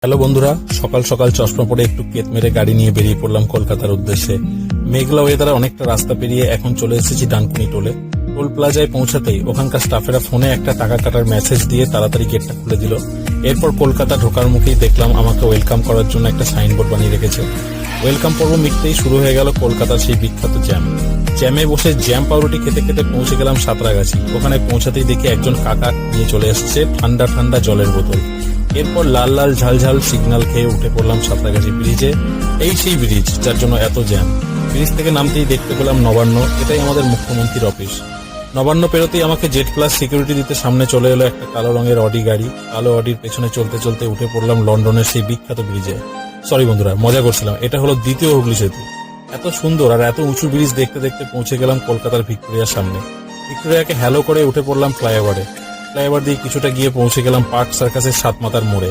Hello বন্ধুরা, সকাল সকাল চশমা পরে একটু কেত মেরে গাড়ি নিয়ে বেরিয়ে পড়লাম কলকাতার উদ্দেশ্যে। মেঘলা ওয়েদারে অনেকটা রাস্তা পেরিয়ে এখন চলে এসেছি ডানকুনি টোলে। টোল প্লাজায় পৌঁছাতেই ওখানকার স্টাফেরা ফোনে একটা টাকা কাটার মেসেজ দিয়ে তাড়াতাড়ি গেটটা খুলে দিল। এরপর কলকাতা ঢোকার মুখেই দেখলাম আমাকে ওয়েলকাম করার জন্য একটা সাইনবোর্ড বানিয়ে রেখেছে। ওয়েলকাম পর্ব মিটতেই শুরু হয়ে গেল কলকাতার সেই বিখ্যাত জ্যাম। জ্যামে বসে জ্যাম পাউরুটি খেতে খেতে পৌঁছে গেলাম সাঁতরাগাছি। ওখানে পৌঁছাতেই দেখি একজন কাকা নিয়ে চলে এসেছে ঠান্ডা ঠান্ডা জলের বোতল। এরপর লাল লাল ঝালঝাল সিগন্যাল খেয়ে উঠে পড়লাম সাঁতরাগাছি ব্রিজে। এই সেই ব্রিজ যার জন্য এত জ্যাম। ব্রিজ থেকে নামতেই দেখতে পেলাম নবান্ন, এটাই আমাদের মুখ্যমন্ত্রীর অফিস। নবান্ন পেরোতেই আমাকে জেড প্লাস সিকিউরিটি দিতে সামনে চলে এলো একটা কালো রঙের অডি গাড়ি। কালো অডির পেছনে চলতে চলতে উঠে পড়লাম লন্ডনের সেই বিখ্যাত ব্রিজে। সরি বন্ধুরা, মজা করছিলাম। এটা হলো দ্বিতীয় হুগলি সেতু। এত সুন্দর আর এত উঁচু ব্রিজ দেখতে দেখতে পৌঁছে গেলাম কলকাতার ভিক্টোরিয়ার সামনে। ভিক্টোরিয়াকে হ্যালো করে উঠে পড়লাম ফ্লাইওভারে। ফ্লাইওভার দিয়ে কিছুটা গিয়ে পৌঁছে গেলাম পার্ক সার্কাসের সাতমাথার মোড়ে।